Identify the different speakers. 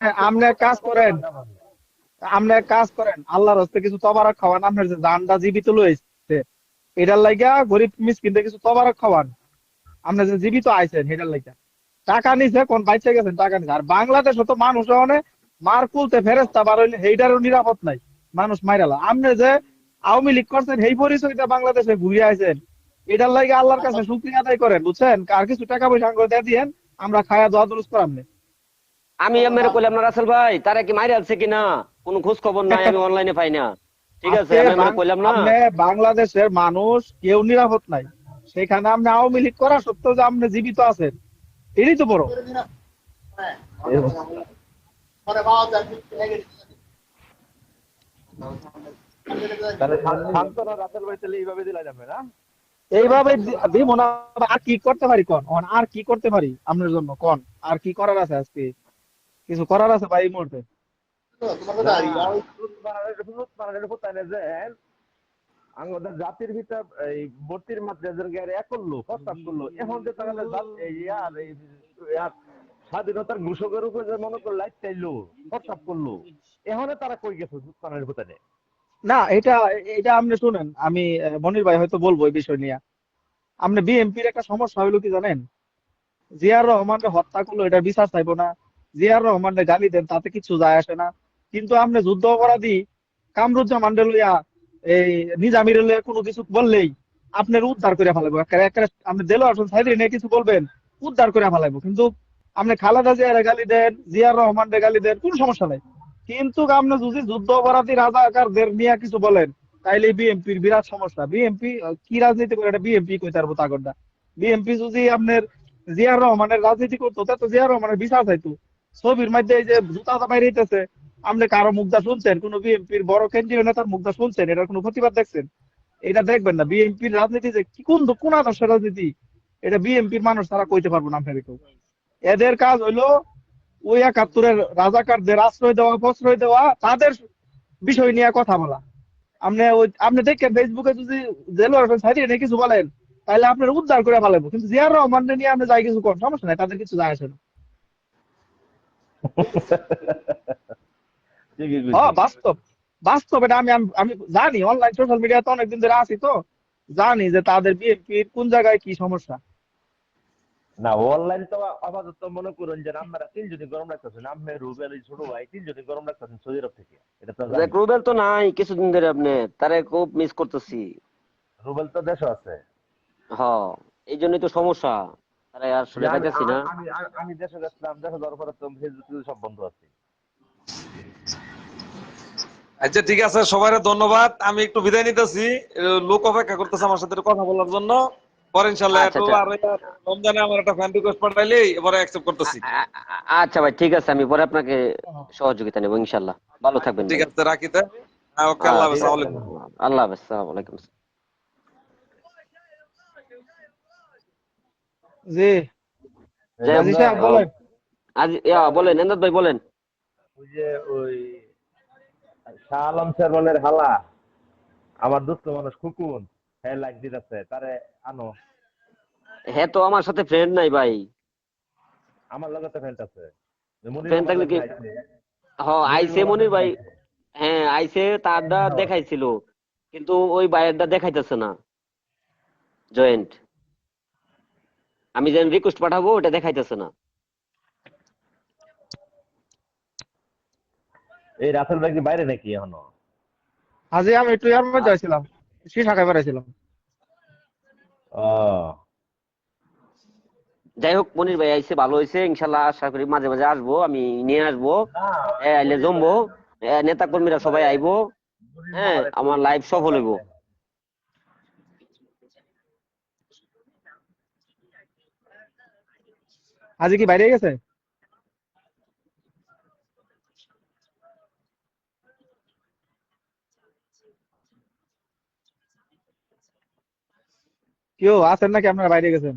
Speaker 1: আপনি এক কাজ করেন, আল্লাহর হস্তে কিছু তবারক খাওয়ান, আপনার যে জানটা জীবিত লইছে এটার লাইগা গরিব মিসকিনদের কিছু তবারক খাওয়ান। আপনি যে জীবিত আইছেন এটার লাইগা টাকা নিছে কোন বাইচে গেছেন, টাকা নিছে। আর বাংলাদেশে তো মানুষ অনেক মার কুলতে ফেরেস্তা বার হইলে সেইটারও নিরাপদ নাই, মানুষ মাইরালা। আপনি যে আওয়ামী লীগ করছেন সেই পরিচয়টা বাংলাদেশে ঘুরে আইছেন, এটার লাগে আল্লাহর কাছে শুকরিয়া আদায় করেন, বুঝছেন? আর কিছু টাকা পয়সা করে দিয়ে দিয়েন, আমরা খায়া দোয়া দুরুস করাম নে।
Speaker 2: আমি এমএর কইলাম না রাসেল ভাই, তারা কি মাইরে আছে কিনা কোনো খোঁজ খবর নাই, আমি অনলাইনে পাই না। ঠিক আছে,
Speaker 1: আজকে
Speaker 2: আমি এমএর কইলাম না।
Speaker 1: আপনি বাংলাদেশের মানুষ কেউ নিরাপদ নাই, সেখানে আপনি আওয়ামী লীগ করা সত্ত্বেও যে আপনি জীবিত আছেন এটাই তো বড়।
Speaker 3: তাহলে সান্ত্বনা রাতের ভাই তাহলে এইভাবে দিলা যাবে না?
Speaker 1: এইভাবে দিব না। আর কি করতে পারি কোন, আর কি করতে পারি আপনার জন্য কোন? আর কি করার আছে আজকে? কিছু করার আছে ভাই এই মুহূর্তে?
Speaker 3: না, সুরত বানানোর কোথায় না যে আমাদের জাতির ভিতর এই ভর্তির মাদ্রাসার এক করলো প্রস্তাব করলো, এখন যে তাহলে স্বাধীনতার ঘোষকের উপরে যে মনে করলো লাইট চাইলো প্রস্তাব করলো, এখন তারা কই গেছে সুরত বানানোর কোথায়?
Speaker 1: না, এটা এটা আপনি শুনেন, আমি মনির ভাই হয়তো বলবো এই বিষয় নিয়ে। আপনি বিএনপির একটা সমস্যা হইলো কি জানেন? জিয়ার রহমানকে হত্যা করলো, এটা বিচার চাইবো না। জিয়ার রহমানকে গালি দেন, তাতে কিছু যায় আসে না। কিন্তু আপনি যুদ্ধ অপরাধী কামরুজ্জামান লইয়া, এই নিজামির লইয়া কোনো কিছু বললেই আপনার উদ্ধার করে ফেলাবো। আপনি দেলোয়ার হোসেন সাইদি নিয়ে কিছু বলবেন, উদ্ধার করে ফেলাবো। কিন্তু আপনি খালেদা জিয়ার গালি দেন, জিয়ার রহমানের গালি দেন, কোনো সমস্যা নাই। কিন্তু আপনি যদি যুদ্ধ অপরাধী রাজাকারদের নিয়ে কিছু বলেন, তাইলে বিএনপির বিরাট সমস্যা। বিএনপি কি রাজনীতি করে এটা বিএনপি কইতে পারবো তাগরটা। বিএনপি যদি আপনার জিয়ার রহমানের রাজনীতি করতো তা তো জিয়ার রহমানের বিচার চাইতো। ছবির মধ্যে এই যে জুতা দাবাই রইতেছে, আপনি কারো মুখটা শুনছেন? কোন বিএনপির বড় কেন্দ্রীয় নেতার মুখটা শুনছেন? এটার কোনো প্রতিবাদ দেখছেন? এটা দেখবেন না। বিএনপির রাজনীতি যে কি কোন আদর্শের রাজনীতি, এটা বিএনপির মানুষ তারা কইতে পারবো না আপনার কেউ। এদের কাজ হইলো ওই ৭১-এর রাজাকারদের আশ্রয় দেওয়া, প্রশ্রয় দেওয়া, তাদের বিষয় নিয়ে কথা বলা। আপনি দেখেন ফেসবুকে যদি দেলোয়ার হোসেন সাইদি নিয়ে কিছু বলেন, তাহলে আপনার উদ্ধার করে ফেলাবো। কিন্তু জিয়ার রহমান নিয়ে আপনি যাই কিছু করেন, সমস্যা নাই, তাদের কিছু যায় আসে না।
Speaker 3: ঠিকই
Speaker 1: হ্যাঁ,
Speaker 3: কইছেন।
Speaker 1: বাস্তব। বাস্তব এটা আমি আমি আমি জানি, অনলাইন সোশ্যাল মিডিয়াতে অনেকদিন ধরে আছি তো, জানি যে তাদের বিএনপির কোন জায়গায় কি সমস্যা।
Speaker 3: না, অনলাইন তো আপাতত মনে করুন যে আপনারা তিনজনই গরম রাখতেছেন, আপনি রুবেল এই ছোট ভাই তিনজনই গরম রাখতেছেন সৌদি আরব থেকে, এটা তো জানি।
Speaker 2: রুবেল তো নাই কিছুদিন ধরে, আপনি তারে খুব মিস করতেছি।
Speaker 3: রুবেল তো দেশে আছে।
Speaker 2: হ, এই জন্যই তো সমস্যা, তারা
Speaker 3: যে
Speaker 2: আসলে
Speaker 3: আমি
Speaker 2: পাইতেছি না।
Speaker 3: আ- আমি আ- আমি দেশে গেছিলাম, দেশে যাওয়ার পরে তো ফেসবুক সব বন্ধ আছে।
Speaker 4: আচ্ছা ঠিক আছে, সবাই ধন্যবাদ, আমি একটু বিদায় নিতেছি। লোক অপেক্ষা করতেছে আমার সাথে একটু কথা বলার জন্য। পরে ইনশাল্লাহ
Speaker 2: আচ্ছা
Speaker 4: একটু
Speaker 2: আচ্ছা।
Speaker 4: আর রমজানে আমার একটা ফ্রেন্ড রিকোয়েস্ট পাঠাইলে এবারে অ্যাকসেপ্ট করতেছি।
Speaker 2: আচ্ছা ভাই, ঠিক আছে, আমি পরে আপনাকে সহযোগিতা নেবো ইনশাল্লাহ। ভালো
Speaker 3: আচ্ছা
Speaker 2: থাকবেন
Speaker 4: ঠিক
Speaker 2: ভাই।
Speaker 4: আছে, রাখি তাই। হ্যাঁ, ওকে, আল্লাহ হাফেজ,
Speaker 3: ঠিক
Speaker 4: আসসালামু
Speaker 3: আছে।
Speaker 4: আলাইকুম।
Speaker 2: আল্লাহ হাফেজ, আসসালামু আলাইকুম।
Speaker 1: জি,
Speaker 3: এই
Speaker 2: যাই হোক,
Speaker 1: কাজী
Speaker 3: আমরা
Speaker 1: সাহেব বলেন।
Speaker 2: আজ বলেন এনাদ ভাই, বলেন।
Speaker 3: ওই যে ওই শাহ আলম স্যার হালা, আমার দোস্ত মানুষ খুকুন, হ্যাঁ লাইক দিতেছে তারে আনো।
Speaker 2: হ্যাঁ, তো আমার সাথে ফ্রেন্ড নাই ভাই।
Speaker 3: আমার লগে তো ফ্রেন্ড আছে, যে মনির
Speaker 2: ফ্রেন্ড
Speaker 3: মামার
Speaker 2: থাকলে
Speaker 3: লাগে
Speaker 2: কি?
Speaker 3: আইছে,
Speaker 2: হ্যাঁ,
Speaker 3: মনির
Speaker 2: আইসে
Speaker 3: মামার
Speaker 2: মনির
Speaker 3: লাগে
Speaker 2: ভাই।
Speaker 3: আইছে।
Speaker 2: হ্যাঁ, আইসে, তারটা দেখাইছিল, কিন্তু ওই বাইরেরটা দেখাইতেছে না জয়েন্ট। আমি যেন রিকোয়েস্ট পাঠাবো ওটা দেখাইতেছে না।
Speaker 3: এই রাসেল ভাই কি বাইরে নাকি এখনো?
Speaker 1: আজকে আমি একটু ইয়ার মধ্যে আসছিলাম, সীসা খাই বেড়াইছিলাম।
Speaker 3: ও
Speaker 2: যাই হোক, মনির ভাই আইসে ভালো হয়েছে, ইনশাল্লাহ আশা করি মাঝে মাঝে আসবো, আমি নিয়ে আসবো।
Speaker 3: না,
Speaker 2: আইলে
Speaker 3: মনির
Speaker 2: জমবো,
Speaker 3: ভাই,
Speaker 2: নেতা কর্মীরা
Speaker 3: মনির
Speaker 2: সবাই
Speaker 3: ভাই,
Speaker 2: আইবো।
Speaker 3: মনির
Speaker 2: হ্যাঁ,
Speaker 3: মামার একটু
Speaker 2: আমার লাইফ সফল হইব।
Speaker 3: কন্টাক্ট।
Speaker 1: আজকে কি বাইরে গেছে? কেউ আছেন নাকি আপনারা বাইরে গেছেন?